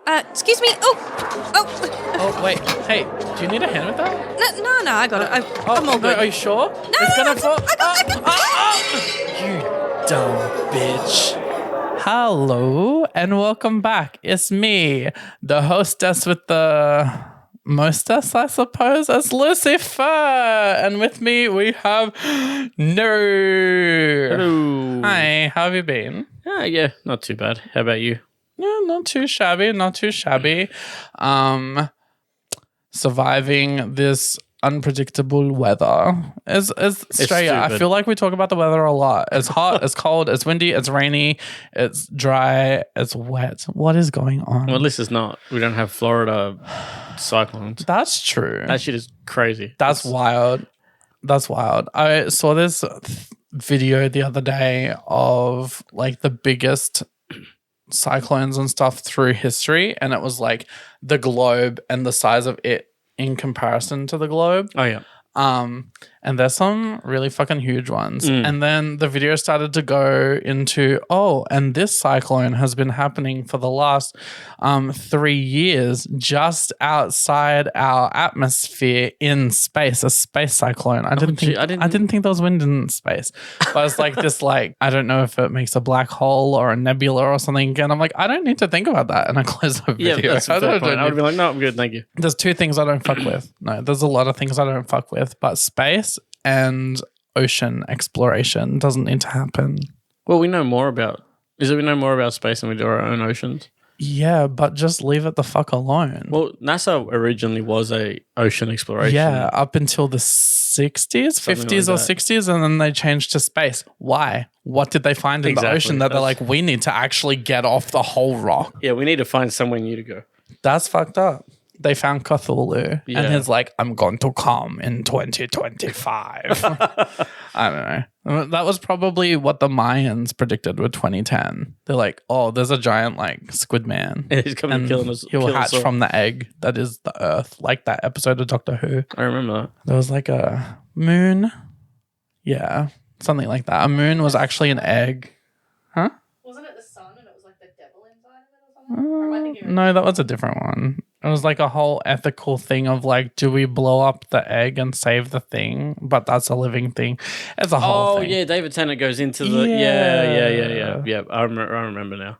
Excuse me. Oh, wait. Hey, do you need a hand with that? No, I got it. I'm all no, good. are you sure? It's gonna fall. I got You dumb bitch. Hello, and welcome back. It's me, the hostess with the mostess, I suppose, as Lucy-Furr. And with me, we have Nery. Hello. Hi, how have you been? Yeah, not too bad. How about you? Yeah, not too shabby. Surviving this unpredictable weather. It's Australia. I stupid. feel like we talk about the weather a lot. It's hot, it's cold, it's windy, it's rainy, it's dry, it's wet. What is going on? Well, at least it's not. We don't have Florida cyclones. That's true. That shit is crazy. That's wild. That's wild. I saw this video the other day of like the biggest cyclones and stuff through history, and it was like the globe and the size of it in comparison to the globe. Oh, yeah. And there's some really fucking huge ones. And then the video started to go into, and this cyclone has been happening for the last 3 years just outside our atmosphere in space, a space cyclone. I didn't think there was wind in space. But it's like this, like, I don't know if it makes a black hole or a nebula or something. And I'm like, I don't need to think about that. And I close the video. Yeah, that's a fair point. I would be like, no, I'm good, thank you. There's two things I don't fuck with. No, there's a lot of things I don't fuck with, but space and ocean exploration doesn't need to happen. Well, we know more about space than we do our own oceans. Yeah, but just leave it the fuck alone. Well, NASA originally was a ocean exploration. Yeah, up until the 60s, Something 50s like or that. 60s, and then they changed to space. Why? What did they find in the Exactly. ocean that they're like, we need to actually get off the whole rock? Yeah, we need to find somewhere new to go. That's fucked up. They found Cthulhu, Yeah. and he's like, I'm going to come in 2025. I don't know. That was probably what the Mayans predicted with 2010. They're like, there's a giant like squid man. He's coming And to kill us. he'll kill us hatch all. from the egg that is the Earth, like that episode of Doctor Who. I remember that. There was like a moon. Yeah, something like that. A moon was actually an egg. Huh? Wasn't it the sun and it was like the devil inside of it or something? Or am I thinking of No, that was a different one. It was like a whole ethical thing of like, do we blow up the egg and save the thing? But that's a living thing. It's a whole thing. Yeah, David Tennant goes into the yeah. I remember now.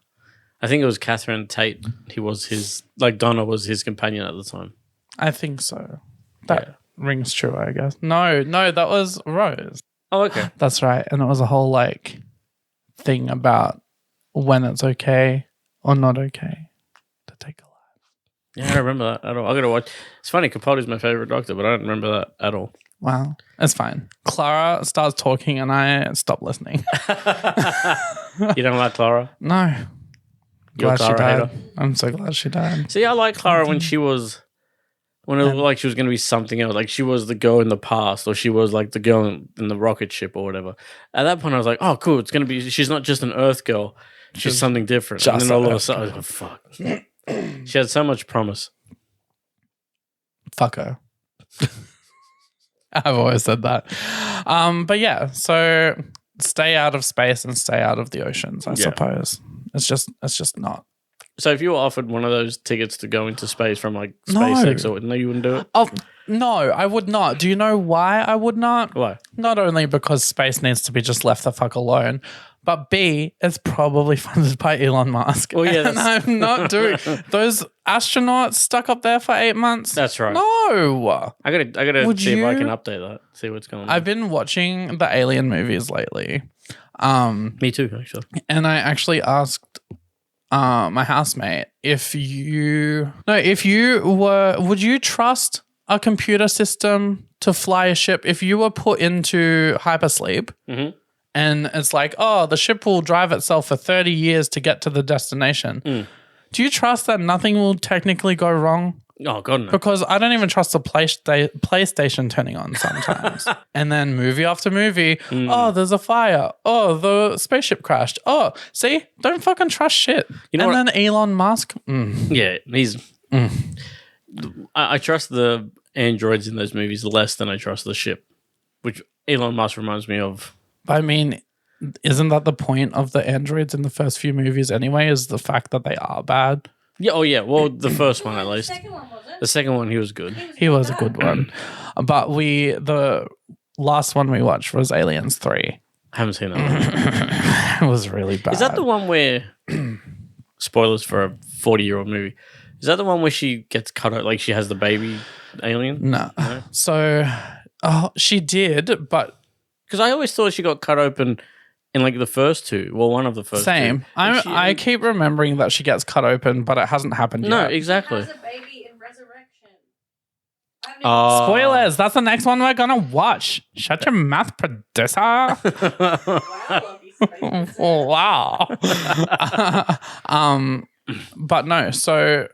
I think it was Catherine Tate. He was his Donna was his companion at the time. I think so. That rings true, I guess. No, that was Rose. Oh, okay. That's right. And it was a whole like thing about when it's okay or not okay to take a life. Yeah, I don't remember that at all. I gotta watch. It's funny. Capaldi's my favorite doctor, but I don't remember that at all. Wow. It's fine. Clara starts talking and I stop listening. You don't like Clara? No. You're a Glad she Clara died. hater? I'm so glad she died. See, I like Clara when she was, when it looked like she was going to be something else. Like she was the girl in the past, or she was like the girl in the rocket ship or whatever. At that point, I was like, oh, cool. It's going to be, she's not just an Earth girl. She's something different. just And then an all of a Earth sudden, I was like, fuck. She had so much promise. Fuck her. I've always said that. But yeah, so stay out of space and stay out of the oceans, I suppose. It's just not. So if you were offered one of those tickets to go into space from like SpaceX, no, you wouldn't do it? Oh, no, I would not. Do you know why I would not? Why? Not only because space needs to be just left the fuck alone, but B, it's probably funded by Elon Musk. Well, yeah, and I'm not doing those astronauts stuck up there for 8 months. That's right. No. I gotta Would see if I you? can update that. See what's going on. I've been watching the Alien movies lately. Me too, actually. And I actually asked my housemate would you trust a computer system to fly a ship if you were put into hypersleep and it's like, the ship will drive itself for 30 years to get to the destination. Do you trust that nothing will technically go wrong? Oh, God, no. Because I don't even trust the PlayStation turning on sometimes. And then movie after movie, there's a fire. Oh, the spaceship crashed. Oh, see? Don't fucking trust shit. You know and then Elon Musk. Yeah, he's... I trust the androids in those movies less than I trust the ship, which Elon Musk reminds me of. I mean, isn't that the point of the androids in the first few movies anyway, is the fact that they are bad? Yeah. Oh yeah. Well, the first one at The least. second one wasn't. The second one, he was good. He was a good one. But the last one we watched was Aliens 3. I haven't seen that one. It was really bad. Is that the one where? Spoilers for a 40-year-old movie. Is that the one where she gets cut out? Like she has the baby alien? No. So, she did, but Because I always thought she got cut open in like the first two. Well, one of the first same. two. And I keep remembering that she gets cut open, but it hasn't happened No, yet. exactly. She has a baby in Resurrection. I haven't Spoilers. That's the next one we're gonna watch. Shut your mouth, producer. wow, Wow. But no. So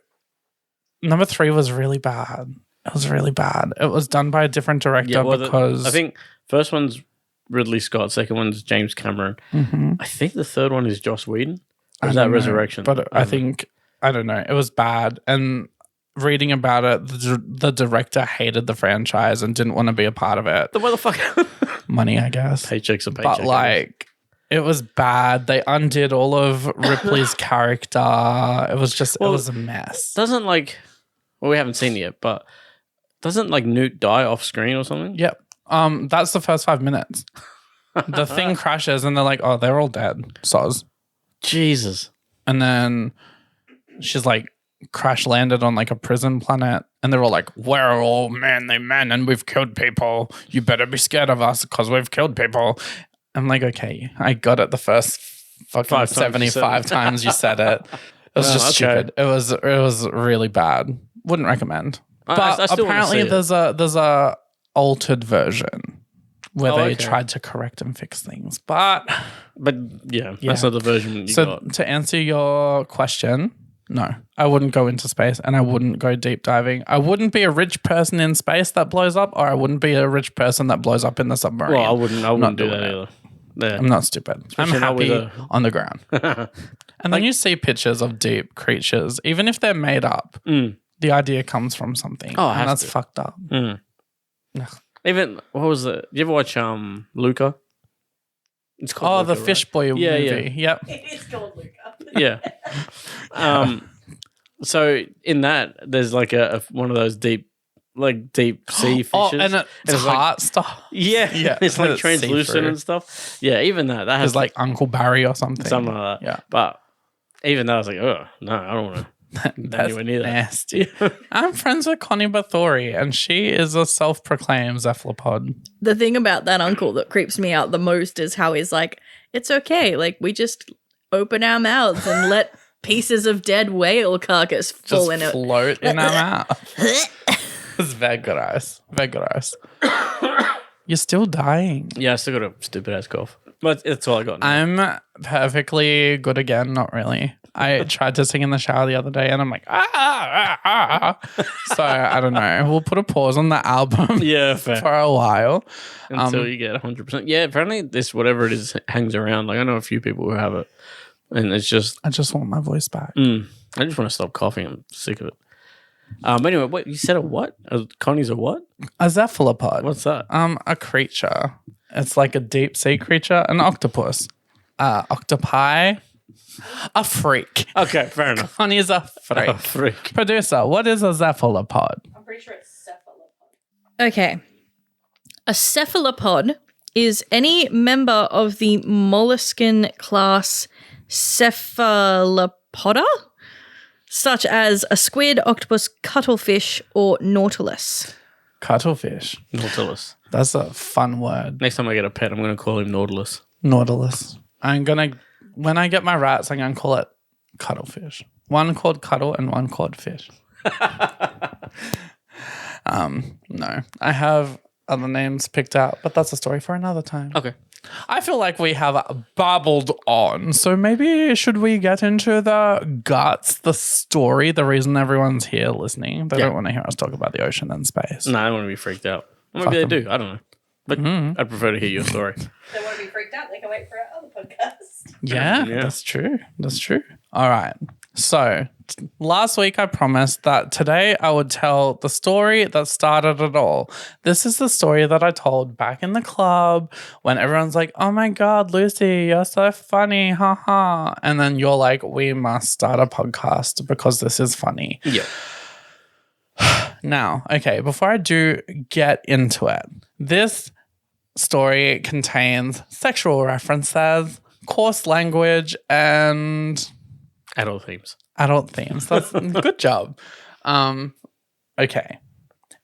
number 3 was really bad. It was really bad. It was done by a different director because I think first one's Ridley Scott, second one's James Cameron. Mhm. I think the third one is Joss Whedon. Or I is that don't know, Resurrection? But I think I don't know. It was bad, and reading about it, the director hated the franchise and didn't want to be a part of it. the motherfucker. Money, I guess. Paycheck's a paycheck. But like, it was bad. They undid all of Ripley's character. It was just, it was a mess. Doesn't like, well, we haven't seen it yet, but doesn't like Newt die off screen or something? Yep. That's the first 5 minutes. The thing crashes and they're like, oh, they're all dead. Soz. Jesus. And then she's like crash landed on like a prison planet. And they're all like, we're all manly men and we've killed people. You better be scared of us because we've killed people. I'm like, okay, I got it the first fucking 75 times you said it. It was just stupid. It was really bad. Wouldn't recommend. But I still apparently there's a altered version where they okay. tried to correct and fix things. But yeah, that's not the version you got. To answer your question, no, I wouldn't go into space and I wouldn't go deep diving. I wouldn't be a rich person in space that blows up, or I wouldn't be a rich person that blows up in the submarine. Well, I wouldn't do that either. Yeah. I'm not stupid. Especially I'm not with happy on the ground. And then you see pictures of deep creatures, even if they're made up. The idea comes from something. Oh, and that's fucked up. Even what was it? You ever watch Luca? It's called the Luca, Fish right? Boy movie. Yeah. Yep. It is called Luca. Yeah. So in that, there's like a one of those deep sea fishes. And it's heart stuff. Yeah, Yeah. it's like It's translucent see-through. and stuff. Yeah, even that has It's like Uncle Barry or something. something like that. Yeah. But even that, I was like, oh no, I don't want to. That's Anywhere near that. nasty. I'm friends with Connie Bathory, and she is a self-proclaimed cephalopod. The thing about that uncle that creeps me out the most is how he's like, it's okay. Like, we just open our mouths and let pieces of dead whale carcass fall Just in it. float in our mouth. It's very gross. Very gross. You're still dying. Yeah, I still got a stupid ass cough. But that's all I got. Now. I'm perfectly good again. Not really. I tried to sing in the shower the other day and I'm like, So I don't know. We'll put a pause on the album Yeah, fair. for a while. Until you get 100%. Yeah, apparently this, whatever it is, hangs around. Like, I know a few people who have it. And it's just, I just want my voice back. I just want to stop coughing. I'm sick of it. Anyway, what you said a what? Connie's a what? A cephalopod. What's that? A creature. It's like a deep sea creature. An octopus. Octopi. A freak. Okay, fair enough. Connie's a freak. A freak. Producer, what is a cephalopod? I'm pretty sure it's cephalopod. Okay. A cephalopod is any member of the molluscan class Cephalopoda, such as a squid, octopus, cuttlefish, or nautilus. Cuttlefish. Nautilus. That's a fun word. Next time I get a pet, I'm going to call him Nautilus. Nautilus. When I get my rats, I'm going to call it cuttlefish. One called Cuddle and one called Fish. No, I have other names picked out, but that's a story for another time. Okay. I feel like we have babbled on, so maybe should we get into the guts, the story, the reason everyone's here listening? They don't want to hear us talk about the ocean and space. No, I don't want to be freaked out. Maybe they do. I don't know. But I'd prefer to hear your story. They want to be freaked out, they can wait for our other podcast. Yeah, Yeah. that's true. That's true. All right. So, last week I promised that today I would tell the story that started it all. This is the story that I told back in the club when everyone's like, oh my God, Lucy, you're so funny, haha. And then you're like, we must start a podcast because this is funny. Yeah. Now, okay, before I do get into it, this story contains sexual references, coarse language, and Adult themes. adult themes. That's good job. Okay.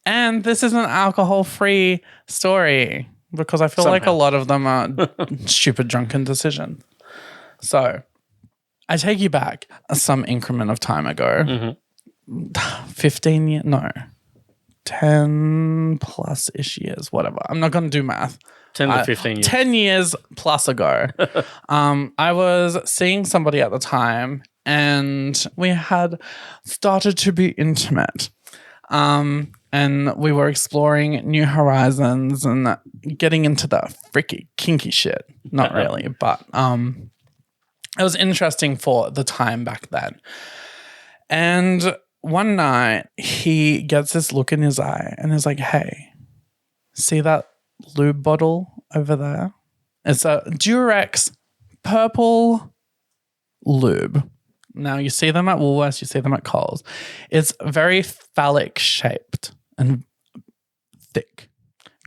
And this is an alcohol-free story because I feel like a Somehow. lot of them are stupid drunken decisions. So I take you back some increment of time ago. 15 years, no, 10 plus-ish years, whatever. I'm not going to do math. 10 to 15 years. 10 years plus ago. I was seeing somebody at the time and we had started to be intimate. And we were exploring new horizons and getting into the freaky kinky shit. Not really, but it was interesting for the time back then. And one night he gets this look in his eye and is like, hey, see that lube bottle over there? It's a Durex purple lube. Now, you see them at Woolworths, you see them at Coles. It's very phallic shaped and thick,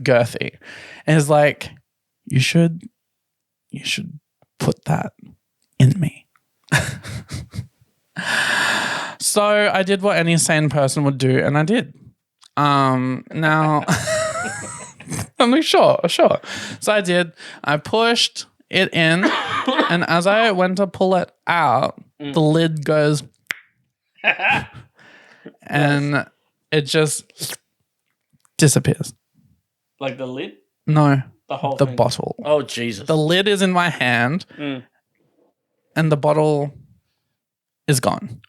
girthy. And it's like, you should put that in me. So I did what any sane person would do, and I did. Now, I'm like, sure. So I did. I pushed it in, and as I went to pull it out, the lid goes, and it just disappears. Like the lid? No, The whole the thing? bottle. Oh, Jesus. The lid is in my hand, and the bottle is gone.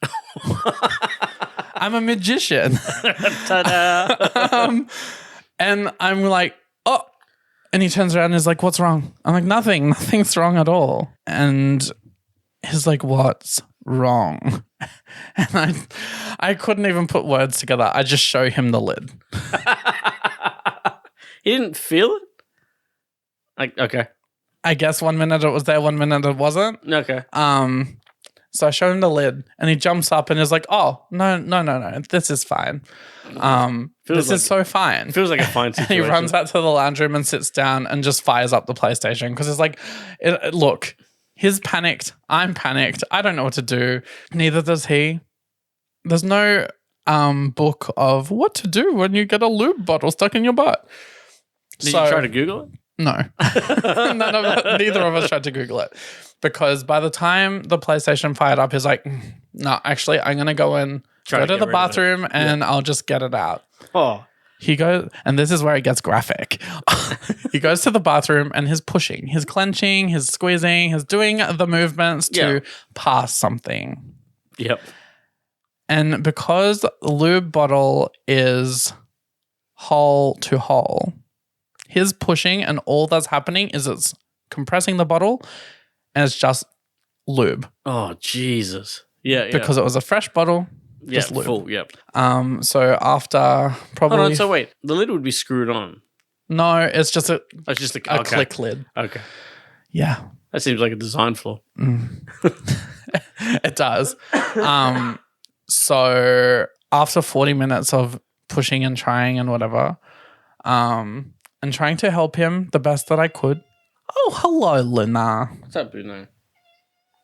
I'm a magician. Ta-da. And I'm like, oh. And he turns around and is like, what's wrong? I'm like, nothing's wrong at all. And he's like, what's wrong? And I couldn't even put words together. I just show him the lid. He didn't feel it? Like, okay. I guess 1 minute it was there, 1 minute it wasn't. Okay. So I show him the lid and he jumps up and is like, oh, no. This is fine. This is so fine. Feels like a fine And situation. he runs out to the lounge room and sits down and just fires up the PlayStation because it's like, look, he's panicked. I'm panicked. I don't know what to do. Neither does he. There's no book of what to do when you get a lube bottle stuck in your butt. Did you try to Google it? No. Neither of us tried to Google it because by the time the PlayStation fired up, he's like, no, actually, I'm going to go and go to the bathroom and I'll just get it out. Oh. He goes, and this is where it gets graphic. He goes to the bathroom and he's pushing, he's clenching, he's squeezing, he's doing the movements to pass something. Yep. And because the lube bottle is hole to hole, his pushing and all that's happening is it's compressing the bottle and it's just lube. Oh, Jesus. Yeah. Because it was a fresh bottle. Yeah, lube. full, yep. So after probably... Hold on, so wait. The lid would be screwed on. No, it's just a It's just a click lid. Okay. Yeah. That seems like a design flaw. It does. So after 40 minutes of pushing and trying and whatever, and trying to help him the best that I could. Oh, hello, Luna. What's up, Bruno?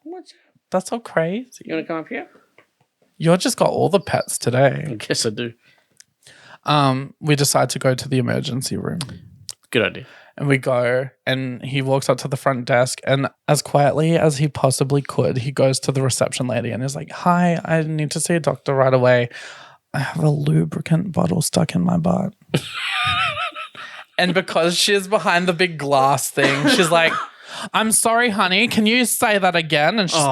What's up? That's so crazy. You want to come up here? You just got all the pets today. I guess I do. We decide to go to the emergency room. Good idea. And we go, and he walks up to the front desk, and as quietly as he possibly could, he goes to the reception lady and is like, hi, I need to see a doctor right away. I have a lubricant bottle stuck in my butt. And because she's behind the big glass thing, she's like, I'm sorry, honey, can you say that again? And she's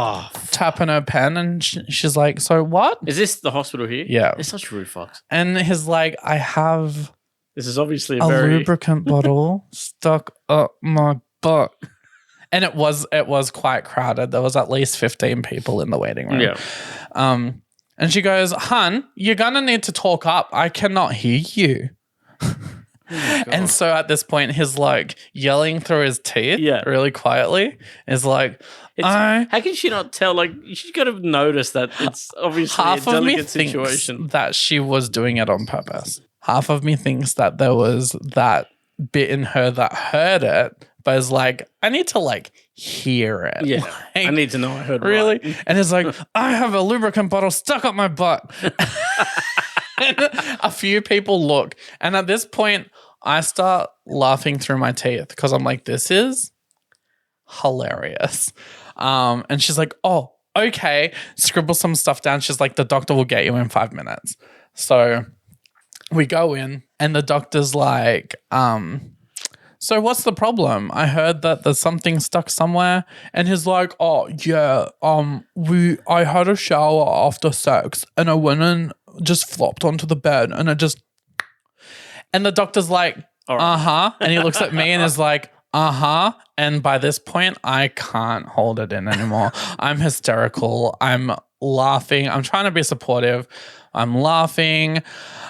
tapping her pen, and she's like, so what? Is this the hospital here? Yeah. It's such rude fucks. And he's like, I have This is obviously a lubricant bottle stuck up my butt. And it was quite crowded. There was at least 15 people in the waiting room. Yeah. And she goes, "Hun, you're gonna need to talk up. I cannot hear you." And so at this point, he's like yelling through his teeth, really quietly. Is like, how can she not tell? Like, she could have noticed that it's obviously half a of me delicate thinks situation. that she was doing it on purpose. Half of me thinks that there was that bit in her that heard it, but is like, I need to like hear it. Yeah, Like, I need to know I heard really. right. And it's like, I have a lubricant bottle stuck up my butt. And a few people look, and at this point, I start laughing through my teeth because I'm like, this is hilarious. And she's like, "Oh, okay." Scribble some stuff down. She's like, "The doctor will get you in 5 minutes." So we go in, and the doctor's like, "So what's the problem? I heard that there's something stuck somewhere." And he's like, "Oh yeah, I had a shower after sex, and I went and just flopped onto the bed, and it just." And the doctor's like, "Uh-huh." And he looks at me and is like, "Uh-huh." And by this point, I can't hold it in anymore. I'm hysterical. I'm laughing. I'm trying to be supportive. I'm laughing.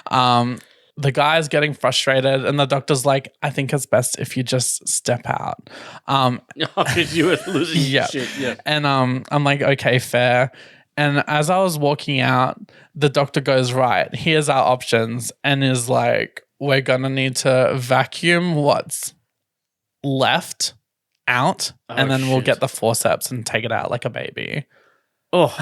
The guy's getting frustrated, and the doctor's like, "I think it's best if you just step out." Because you were losing shit. Yeah. And I'm like, "Okay, fair." And as I was walking out, the doctor goes, "Right, here's our options," and is like, "We're going to need to vacuum what's left out, and then we'll get the forceps and take it out like a baby." Oh.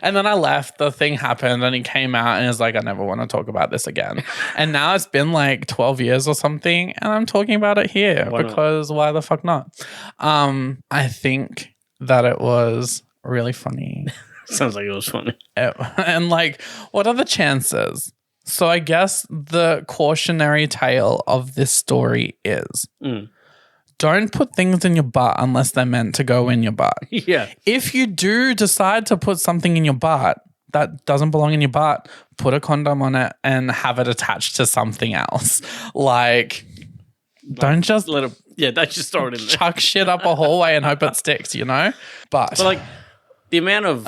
And then I left. The thing happened, and he came out and is like, "I never want to talk about this again." And now it's been like 12 years or something, and I'm talking about it here because why the fuck not? I think that it was really funny. Sounds like it was funny. And like, what are the chances? So I guess the cautionary tale of this story is don't put things in your butt unless they're meant to go in your butt. Yeah. If you do decide to put something in your butt that doesn't belong in your butt, put a condom on it and have it attached to something else. Like don't just let it. Yeah, don't just throw it in there. Chuck shit up a hallway and hope it sticks, you know? But like the amount of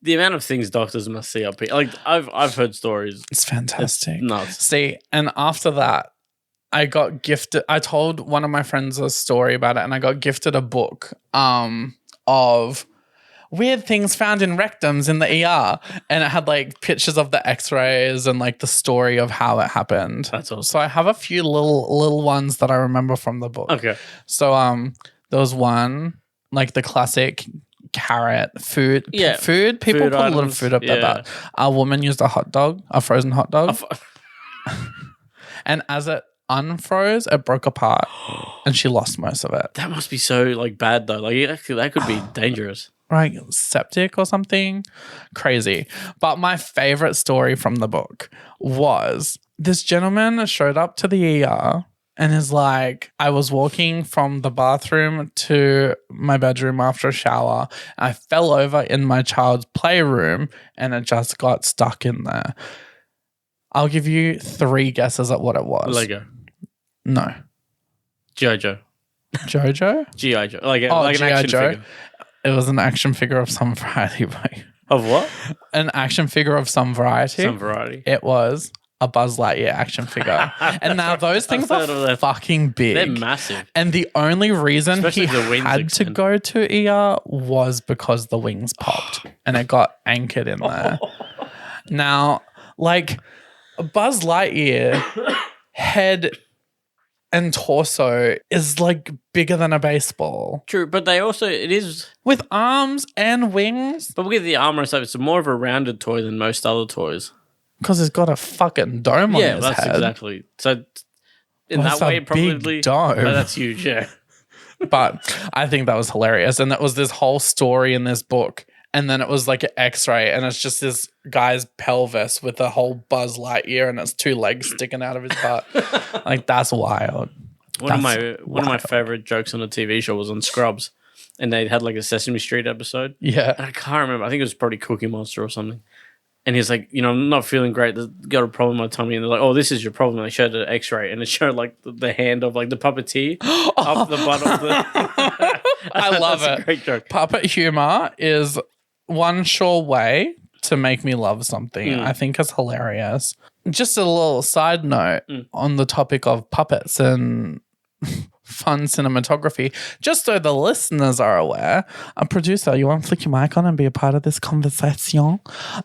the amount of things doctors must see up here. Like I've heard stories. It's fantastic. It's nuts. See, and after that, I got gifted. I told one of my friends a story about it, and I got gifted a book of weird things found in rectums in the ER, and it had like pictures of the X-rays and like the story of how it happened. That's awesome. So I have a few little ones that I remember from the book. Okay. So there was one like the classic carrot food. Yeah. Food. People Food put a lot of items, food up their yeah. butt. A woman used a hot dog, a frozen hot dog, and as it unfroze, it broke apart, and she lost most of it. That must be so like bad though. Like that could be dangerous. Right, septic or something. Crazy. But my favorite story from the book was this gentleman showed up to the ER and is like, I was walking from the bathroom to my bedroom after a shower. I fell over in my child's playroom and it just got stuck in there. I'll give you 3 guesses at what it was. Lego. No. Jojo. Jojo? G.I. Joe. Like Oh, an G.I. action Joe. figure. It was an action figure of some variety. Of what? An action figure of some variety. Some variety. It was a Buzz Lightyear action figure. And now those things are fucking big. They're massive. And the only reason Especially he the wings had to extend. go to ER was because the wings popped and it got anchored in there. Now, like Buzz Lightyear head and torso is like bigger than a baseball. True, but it is. With arms and wings. But with the armor and stuff, it's more of a rounded toy than most other toys. Because it's got a fucking dome on Yeah, his that's head. exactly. So in Well, that it's a way, it probably. big dome. Oh, that's huge, yeah. But I think that was hilarious. And that was this whole story in this book. And then it was like an X-ray, and it's just this guy's pelvis with a whole Buzz Lightyear, and it's 2 legs sticking out of his butt. Like that's wild. One of my favorite jokes on a TV show was on Scrubs, and they had like a Sesame Street episode. Yeah. And I can't remember. I think it was probably Cookie Monster or something. And he's like, I'm not feeling great. There's got a problem in my tummy. And they're like, oh, this is your problem. And they showed an x-ray and it showed like the hand of like the puppeteer up the butt of the... I love That's it. a great joke. Puppet humor is one sure way to make me love something. I think it's hilarious. Just a little side note on the topic of puppets and fun cinematography. Just so the listeners are aware, a producer, you want to flick your mic on and be a part of this conversation?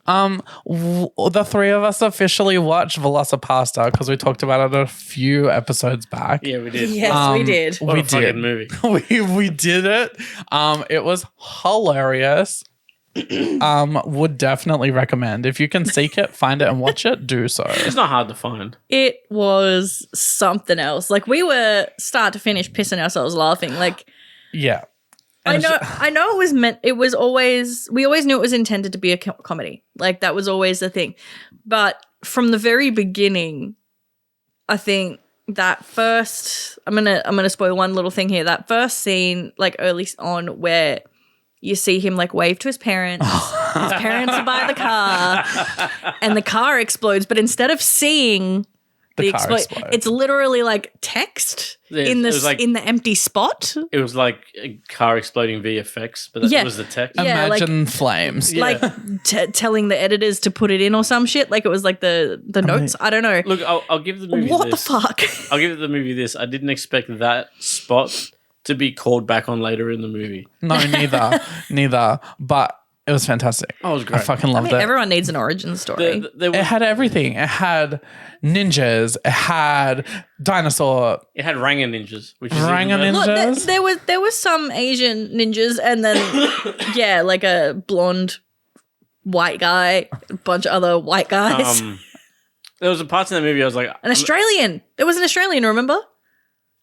The three of us officially watched Velocipasta because we talked about it a few episodes back. Yeah, we did. Yes, we did. What we a fucking did. movie. we did it. It was hilarious. Would definitely recommend. If you can seek it, find it, and watch it, do so. It's not hard to find. It was something else. Like we were start to finish pissing ourselves laughing. Like Yeah. I know it was meant. It was always. We always knew it was intended to be a comedy. Like that was always the thing. But from the very beginning, I think that first. I'm gonna spoil one little thing here. That first scene, like early on, where you see him like wave to his parents. His parents are by the car, and the car explodes. But instead of seeing the car explode. it's literally like text in it was like- the empty spot. It was like a car exploding VFX, but that Yeah. was the text. Yeah, Imagine flames. Yeah. Like telling the editors to put it in or some shit. Like it was like the notes. I don't know. Look, I'll give the movie What this. the fuck? I'll give the movie this. I didn't expect that spot to be called back on later in the movie. No, neither. But it was fantastic. Oh, it was I great. fucking I loved mean, it. everyone needs an origin story. There It was, had everything. It had ninjas. It had dinosaur. it had Ranga ninjas, which is Ranga even better. ninjas? Look, there was some Asian ninjas, and then like a blonde white guy, a bunch of other white guys, There was a parts in that movie I was like, an Australian. There was an Australian. Remember?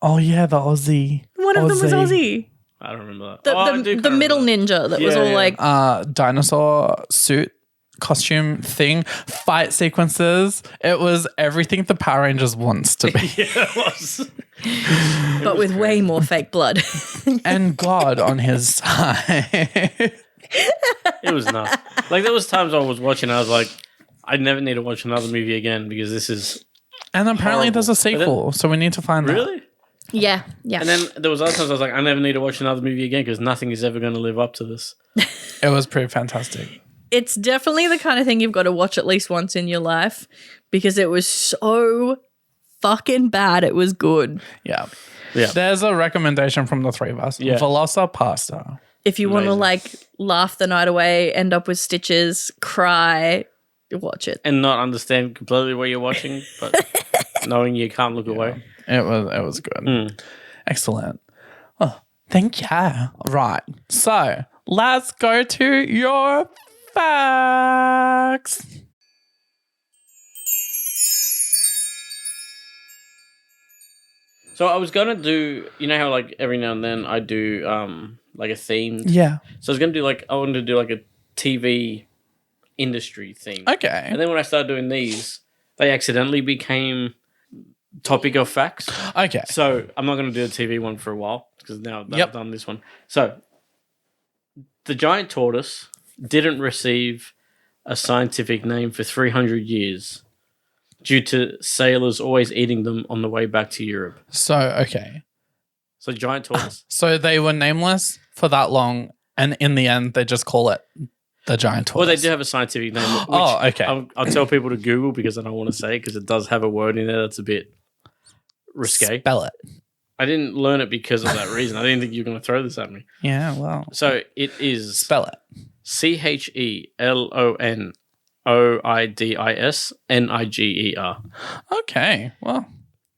Oh yeah, the Aussie. One of them was Aussie. I don't remember that. The, Oh, I the, do the kinda middle remember ninja that was Yeah, all yeah. like Dinosaur suit costume thing, fight sequences. It was everything the Power Rangers wants to be. that. Yeah, it was. but with way more fake blood. And God on his side. It was nuts. Like there was times I was watching, I was like, I never need to watch another movie again because this is And apparently there's a Horrible. sequel, so we need to find that. really. yeah. And then there was other times I was like, I never need to watch another movie again because nothing is ever going to live up to this. It was pretty fantastic. It's definitely the kind of thing you've got to watch at least once in your life because it was so fucking bad. It was good. Yeah. Yeah. There's a recommendation from the three of us. Yeah. Velocipasta. If you want to Amazing. like laugh the night away, end up with stitches, cry, watch it. And not understand completely what you're watching, but knowing you can't look away. It was good. Mm. Excellent. Oh, thank you. Right. So let's go to your facts. So I was gonna do, you know how like every now and then I do like a theme. Yeah. So I was gonna do like I wanted to do like a TV industry theme. Okay. And then when I started doing these, they accidentally became topic of facts. Okay. So I'm not gonna do a TV one for a while because now that Yep. I've done this one. So the giant tortoise didn't receive a scientific name for 300 years due to sailors always eating them on the way back to Europe. So, okay. So giant tortoise. So they were nameless for that long, and in the end, they just call it the giant tortoise. Well, they do have a scientific name. Which Oh, okay. I'll tell people to Google because I don't want to say because it does have a word in there that's a bit risque. Spell it. I didn't learn it because of that reason. I didn't think you were going to throw this at me. Yeah, well, So it is spell it. CHELONOIDISNIGER. Okay, well,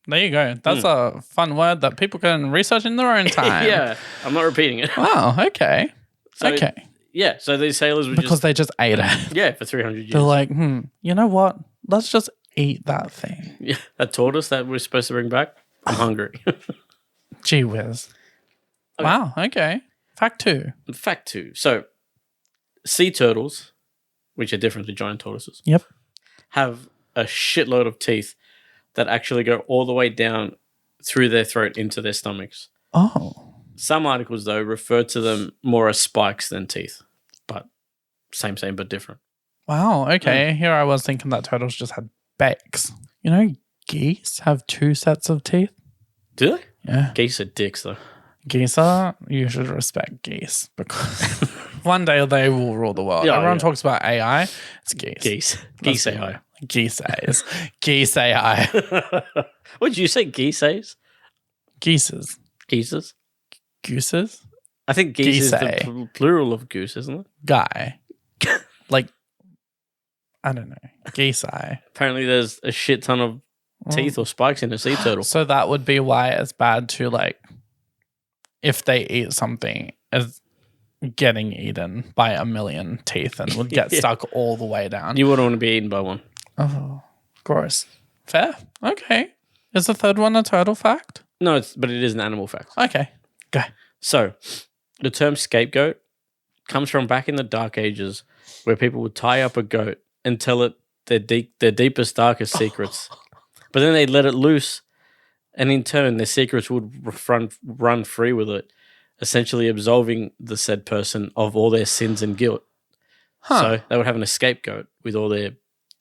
there you go. That's a fun word that people can research in their own time. Yeah, I'm not repeating it. Wow, okay. So, okay. Yeah, so these sailors were Because they just ate it. yeah, for 300 years. They're like, you know what? Let's just eat that thing. Yeah, that tortoise that we're supposed to bring back. I'm hungry. Gee whiz. Okay. Wow, okay. Fact 2. Fact 2. So sea turtles, which are different to giant tortoises, Yep. have a shitload of teeth that actually go all the way down through their throat into their stomachs. Oh. Some articles, though, refer to them more as spikes than teeth, but same, but different. Wow. Okay. Here I was thinking that turtles just had becks. You know, geese have 2 sets of teeth. Do they? Yeah. Geese are dicks, though. Geese are, you should respect geese because one day they will rule the world. Yeah, Everyone yeah. talks about AI. It's geese. Geese That's AI. Geese A's. Geese AI. What did you say? Geese A's? Geeses. Geeses? Gooses? I think geese is the Geese-ay. plural of goose, isn't it? Guy. Like, I don't know. Geese eye. Apparently, there's a shit ton of teeth or spikes in a sea turtle. So that would be why it's bad to, like, if they eat something, as getting eaten by a million teeth and would get stuck all the way down. You wouldn't want to be eaten by one. Oh, gross. Fair. Okay. Is the third one a turtle fact? No, but it is an animal fact. Okay. Go. So, the term scapegoat comes from back in the Dark Ages, where people would tie up a goat and tell it their deepest, darkest secrets. But then they'd let it loose, and in turn, their secrets would run free with it, essentially absolving the said person of all their sins and guilt. Huh. So they would have an scapegoat with all their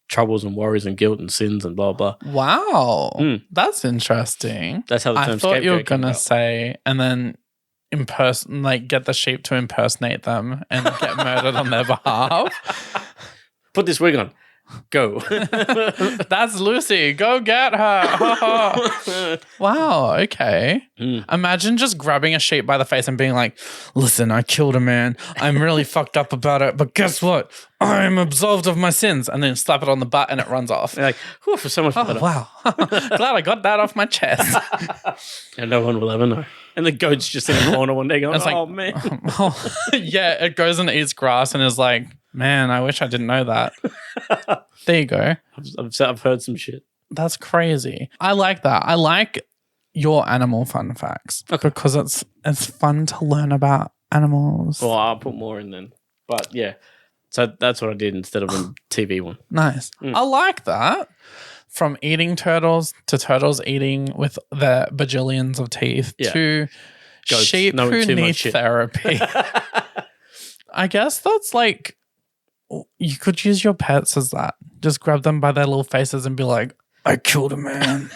troubles and worries and guilt and sins and blah, blah. Wow. Mm. That's interesting. That's how the term I thought you were scapegoat came going to about. say, and then get the sheep to impersonate them and get murdered on their behalf. Put this wig on. Go. That's Lucy. Go get her. Wow. Okay. Mm. Imagine just grabbing a sheep by the face and being like, listen, I killed a man. I'm really fucked up about it. But guess what? I'm absolved of my sins. And then slap it on the butt and it runs off. They're like, whew, for so much better. Oh, wow. Glad I got that off my chest. And no one will ever know. And the goat's just in the corner one day going, It's like, oh, man. Yeah, it goes and eats grass and is like, man, I wish I didn't know that. There you go. I've heard some shit. That's crazy. I like that. I like your animal fun facts because it's fun to learn about animals. Well, I'll put more in then. But yeah, so that's what I did instead of a TV one. Nice. I like that. From eating turtles to turtles eating with their bajillions of teeth to Goats sheep knowing who too much need shit. therapy. I guess that's like, you could use your pets as that. Just grab them by their little faces and be like, I killed a man.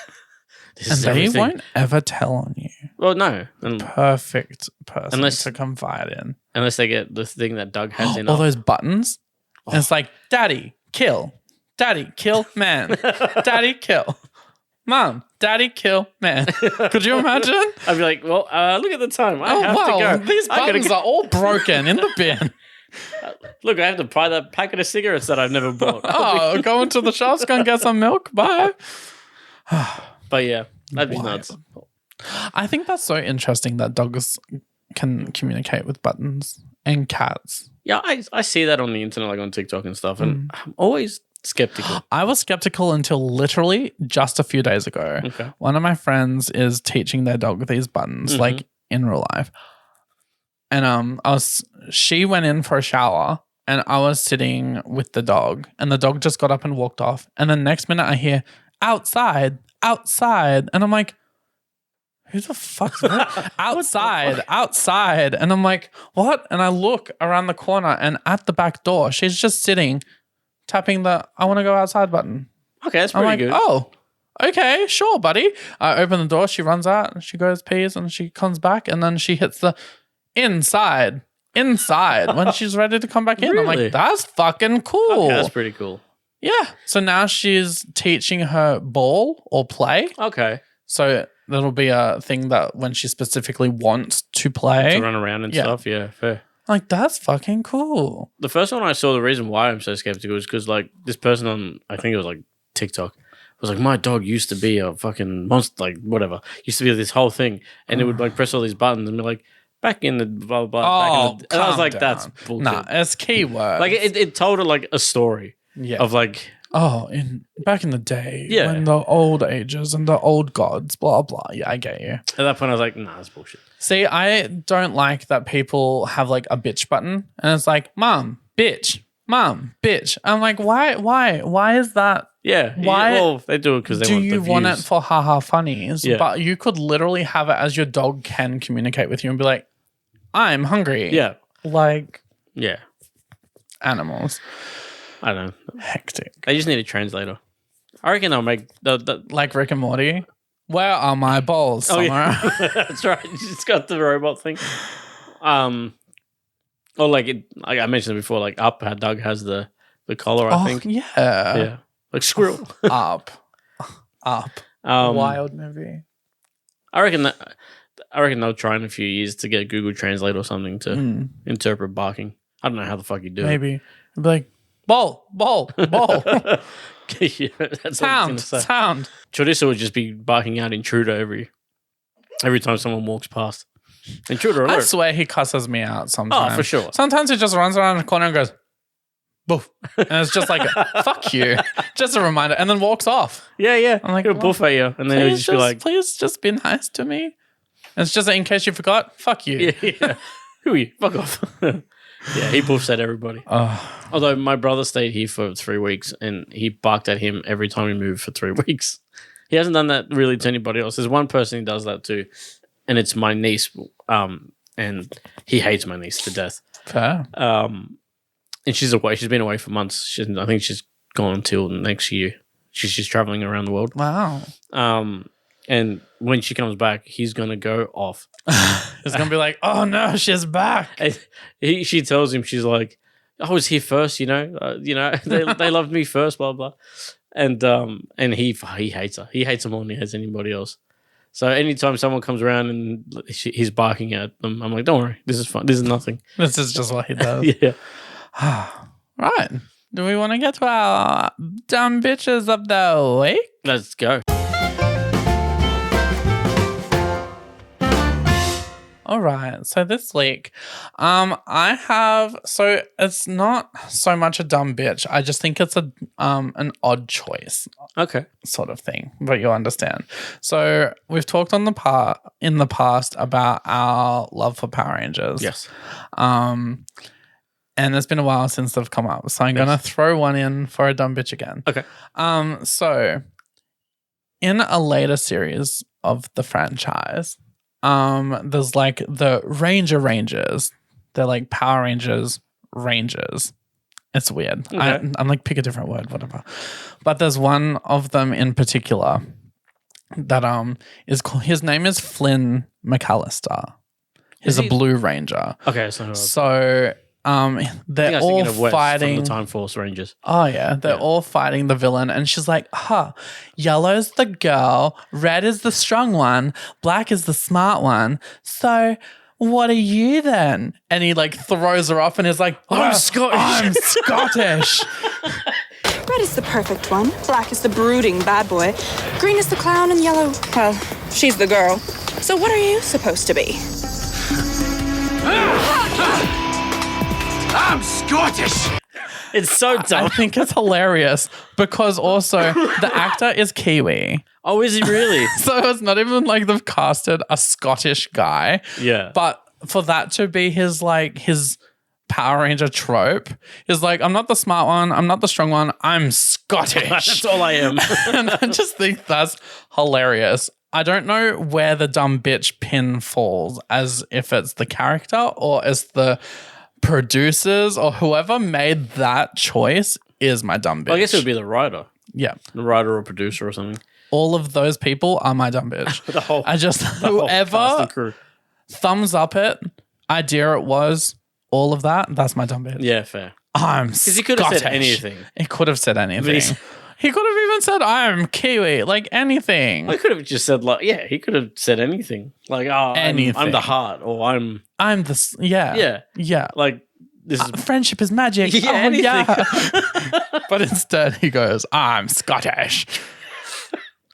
And they won't ever tell on you. Well, no. Perfect person Unless- to confide in. Unless they get the thing that Doug has in All up. those buttons. And it's like, Daddy, kill. Daddy, kill man. Daddy, kill. Mom, Daddy, kill man. Could you imagine? I'd be like, well, look at the time. I have wow. to go. These I gotta buttons go. are all broken in the bin. Look, I have to buy that packet of cigarettes that I've never bought. Oh, go into the shops, go and get some milk. Bye. But yeah, that'd be Wild. nuts. I think that's so interesting that dogs can communicate with buttons and cats. Yeah, I see that on the internet, like on TikTok and stuff, and I'm always skeptical. I was skeptical until literally just a few days ago. Okay. One of my friends is teaching their dog these buttons, like in real life. And she went in for a shower and I was sitting with the dog and the dog just got up and walked off. And the next minute I hear outside. And I'm like, who the fuck's that? outside. And I'm like, what? And I look around the corner and at the back door, she's just sitting, tapping the I want to go outside button. Okay, that's I'm pretty like, good. oh, okay, sure, buddy. I open the door, she runs out, and she goes pees, and she comes back, and then she hits the inside when she's ready to come back in. I'm Really? like, that's fucking cool. Okay, that's pretty cool. Yeah. So now she's teaching her ball or play. Okay. So that'll be a thing that when she specifically wants to play. To run around and Yeah. stuff, yeah, fair. Like, that's fucking cool. The first one I saw, the reason why I'm so skeptical is because, like, this person on, I think it was like TikTok, was like, my dog used to be a fucking monster, like, whatever. Used to be this whole thing. And it would, like, press all these buttons and be like, back in the blah, blah, blah. Oh, back in the, and I was calm like, down. that's bullshit. Nah, it's keywords. Like, it told her, like, a story yeah. of, like, Oh, back in the day, Yeah. when the old ages and the old gods, blah, blah. Yeah, I get you. at that point, I was like, nah, that's bullshit. See, I don't like that people have like a bitch button and it's like, mom, bitch. I'm like, why is that? Yeah. Why Well, they do it because they Do want the you want it views. for haha funnies? Yeah. But you could literally have it as your dog can communicate with you and be like, I'm hungry. Yeah. Like Yeah. animals. I don't know. Hectic. They just need a translator. I reckon they'll make the Like Rick and Morty. Where are my balls? Oh, Somewhere. yeah. That's right. It's got the robot thing. Or like I mentioned it before, like Up, how Doug has the collar, I think. Yeah. Yeah. Like Squirrel. Up. Wild movie. I reckon they'll try in a few years to get Google Translate or something to interpret barking. I don't know how the fuck you do Maybe. It'd be like, ball. it. Yeah, that's what I was gonna say. Sound. Chorizo would just be barking out Intruder every time someone walks past. Intruder alert. I swear he cusses me out sometimes. Oh, for sure. Sometimes he just runs around the corner and goes, boof. And it's just like, fuck you. Just a reminder. And then walks off. Yeah. I'm like, He'll boof at you. And then he'll just be like, please just be nice to me. And it's just in case you forgot, fuck you. yeah. Who are you? Fuck off. Yeah, he boofs at everybody. Although my brother stayed here for 3 weeks and he barked at him every time he moved for 3 weeks. He hasn't done that really to anybody else. There's one person who does that too, and it's my niece. And he hates my niece to death. Fair. And she's away. She's been away for months. I think she's gone until next year. She's traveling around the world. Wow. And when she comes back, he's gonna go off. It's gonna be like, oh no, she's back. She tells him, she's like, I was here first, they loved me first, blah blah. And he hates her. He hates her more than he hates anybody else. So anytime someone comes around and he's barking at them, I'm like, don't worry, this is fun. This is nothing. This is just what he does. Yeah. Right. Do we want to get to our dumb bitches of the week? Let's go. All right. So this week, I have. So it's not so much a dumb bitch. I just think it's an odd choice. Okay. Sort of thing, but you'll understand. So we've talked in the past about our love for Power Rangers. Yes. And it's been a while since they've come up, so I'm gonna throw one in for a dumb bitch again. Okay. So in a later series of the franchise, there's like the Rangers. They're like Power Rangers. It's weird. Okay. I'm like, pick a different word, whatever. But there's one of them in particular that is called, his name is Flynn McAllister. He's a Blue Ranger. Okay, So they're all fighting from the Time Force Rangers. Oh yeah, they're all fighting the villain, and she's like, yellow's the girl, red is the strong one, black is the smart one. So what are you then? And he like throws her off and is like, I'm Scottish. I'm Scottish. Red is the perfect one. Black is the brooding bad boy. Green is the clown, and yellow, well, she's the girl. So what are you supposed to be? I'm Scottish. It's so dumb. I think it's hilarious because also the actor is Kiwi. Oh, is he really? So it's not even like they've casted a Scottish guy. Yeah. But for that to be his Power Ranger trope is like, I'm not the smart one, I'm not the strong one, I'm Scottish. That's all I am. And I just think that's hilarious. I don't know where the dumb bitch pin falls, as if it's the character or as the producers or whoever made that choice is my dumb bitch. Well, I guess it would be the writer. Yeah. The writer or producer or something. All of those people are my dumb bitch. whole cast Whoever and crew. thumbs up it, idea it was, all of that, that's my dumb bitch. Yeah, fair. I'm Scottish. Because he could have said anything. He could have said anything. He could have even said, I'm Kiwi, like anything. He could have just said, he could have said anything. Like, anything. I'm the heart, or I'm the, yeah. Like, this is friendship is magic. Yeah, anything. Yeah. But instead he goes, I'm Scottish.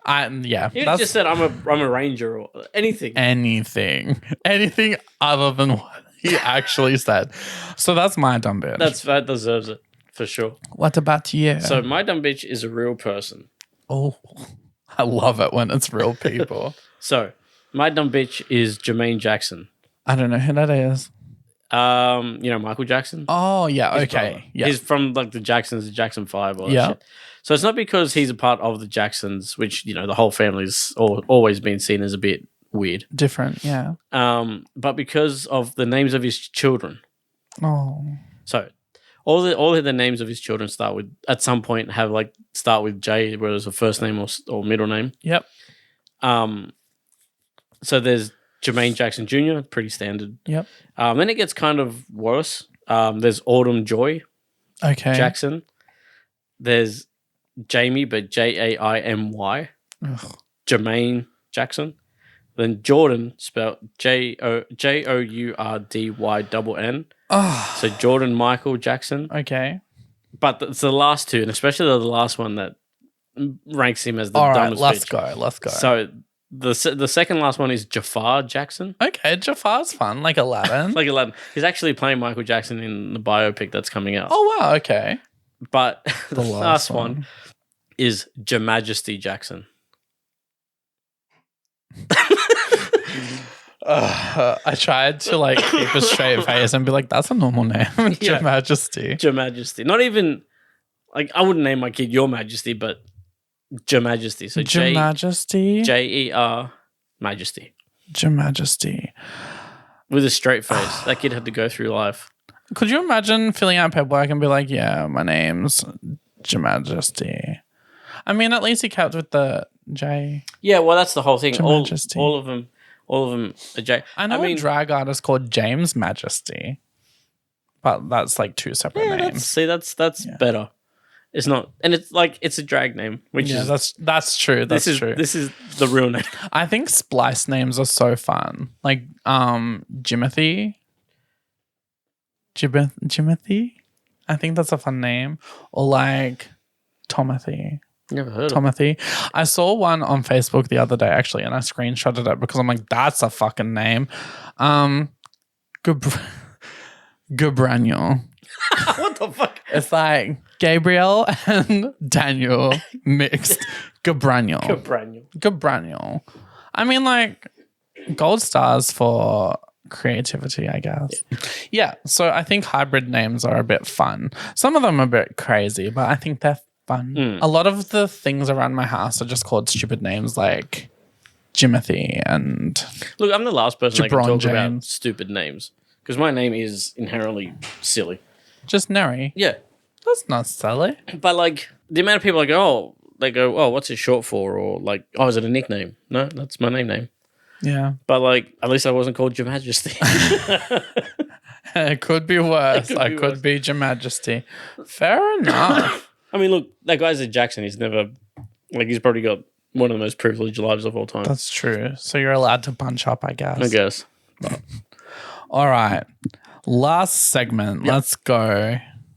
He just said, I'm a ranger, or anything. Anything other than what he actually said. So that's my dumb bitch. That deserves it. For sure. What about you? So my dumb bitch is a real person. Oh, I love it when it's real people. So my dumb bitch is Jermaine Jackson. I don't know who that is. Michael Jackson. Oh yeah, His okay. brother. Yeah. He's from like the Jacksons, the Jackson 5, all that shit. So it's not because he's a part of the Jacksons, which the whole family's always been seen as a bit weird, different. Yeah. But because of the names of his children. Oh. So all of the names of his children start with at some point start with J, whether it's a first name or middle name. Yep. So there's Jermaine Jackson Jr., pretty standard. Yep. Then it gets kind of worse. There's Autumn Joy Okay. Jackson. There's Jamie, but Jaimy. Jermaine Jackson. Then Jordan, spelled Jourdyynn. Oh. So Jordan Michael Jackson. Okay. But it's the last two, and especially the last one that ranks him as the All right. dumbest Let's bitch. go. Let's go. So the second last one is Jafar Jackson. Okay, Jafar's fun, like Aladdin. Like Aladdin. He's actually playing Michael Jackson in the biopic that's coming out. Oh wow. Okay. But the last one is Jamajesty Jackson. I tried to like keep a straight face and be like, "That's a normal name, Your Majesty." Your Majesty. Not even like I wouldn't name my kid Your Majesty, but Your Majesty. So Your Majesty, J-E-R Majesty. Your Majesty, with a straight face. That kid had to go through life. Could you imagine filling out paperwork and be like, "Yeah, my name's Your Majesty." I mean, at least he kept with the J. Yeah, well, that's the whole thing. Your Majesty. All of them are J. I know a drag artist called James Majesty, but that's like two separate names. That's better. It's not, and it's like it's a drag name, which is that's true. That's true. This is the real name. I think splice names are so fun, like Jimothy. Jimothy. I think that's a fun name, or like Tomothy. Never heard of Tomothy. I saw one on Facebook the other day actually, and I screenshotted it because I'm like, that's a fucking name. Gabraniel. What the fuck? It's like Gabriel and Daniel mixed. Gabraniel. Gabraniel. I mean, like, gold stars for creativity, I guess. Yeah. So I think hybrid names are a bit fun. Some of them are a bit crazy, but I think they're fun. A lot of the things around my house are just called stupid names like Jimothy and Look, I'm the last person that can talk about James. stupid names because my name is inherently silly. just Nery. Yeah. That's not silly. But like the amount of people they go, oh, what's it short for? Or like, oh, is it a nickname? No, that's my name. Yeah. But like, at least I wasn't called Your Majesty. It could be worse. It I could be could worse. be Your Majesty. Fair enough. I mean, look, that guy's a Jackson. He's never he's probably got one of the most privileged lives of all time. That's true. So you're allowed to punch up, I guess. I guess. All right. Last segment. Let's go.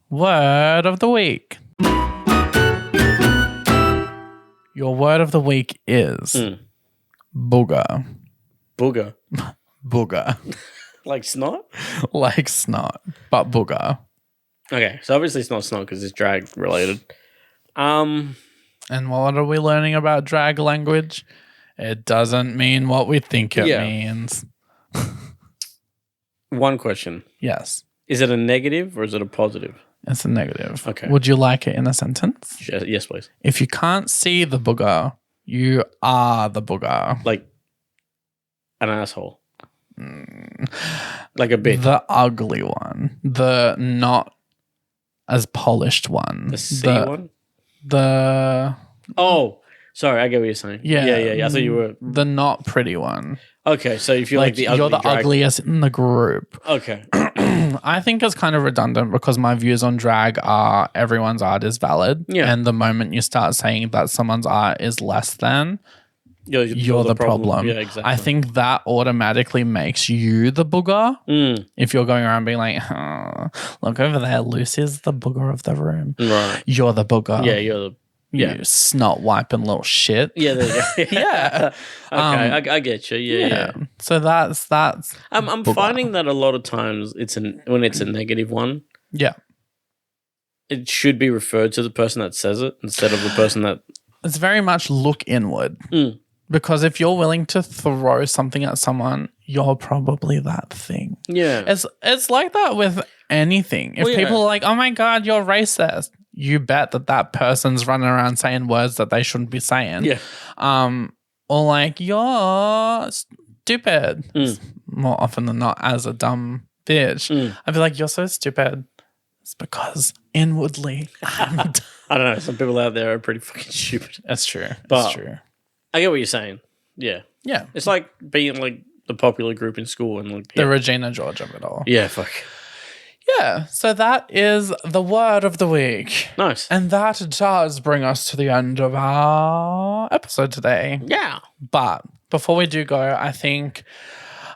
Word of the week. Your word of the week is booger. Booger. Booger. Like snot? Like snot, but booger. Okay, so obviously it's not snot because it's drag related. And what are we learning about drag language? It doesn't mean what we think it means. One question. Yes. Is it a negative or is it a positive? It's a negative. Okay. Would you like it in a sentence? Yes, please. If you can't see the booger, you are the booger. Like an asshole. Like a bitch. The ugly one. The not as polished one. The C one? Oh, sorry, I get what you're saying. Yeah. I thought you were the not pretty one. okay. So if you're like the ugly, you're the drag- ugliest in the group. Okay. I think it's kind of redundant because my views on drag are everyone's art is valid. Yeah. And the moment you start saying that someone's art is less than, You're the problem. Yeah, exactly. I think that automatically makes you the booger. If you're going around being like, oh, look over there, Lucy's the booger of the room. Right. You're the booger. Yeah, you're the You snot wiping little shit. Yeah, there you go. Yeah. Okay, I get you. Yeah. So that's I'm booger. finding that a lot of times when it's a negative one, yeah. it should be referred to the person that says it instead of the person that. It's very much look inward. Because if you're willing to throw something at someone, you're probably that thing. Yeah. It's like that with anything. If people are like, oh my God, you're racist, you bet that person's running around saying words that they shouldn't be saying. Yeah. Or like, you're stupid. More often than not, as a dumb bitch. I'd be like, you're so stupid. It's because inwardly, I'm I don't know. Some people out there are pretty fucking stupid. That's true. But- That's true. I get what you're saying. Yeah. Yeah. It's like being like the popular group in school and like The Regina George of it all. yeah, fuck. Yeah. So that is the word of the week. Nice. And that does bring us to the end of our episode today. Yeah. But before we do go, I think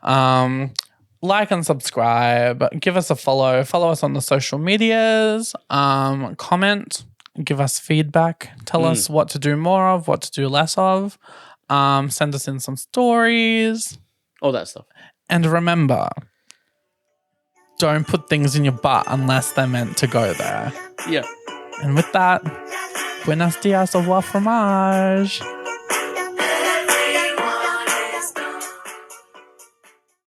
like and subscribe, give us a follow us on the social medias, comment, give us feedback, tell us what to do more of, what to do less of, send us in some stories. All that stuff. And remember, don't put things in your butt unless they're meant to go there. Yeah. And with that, buenos dias, au revoir fromage.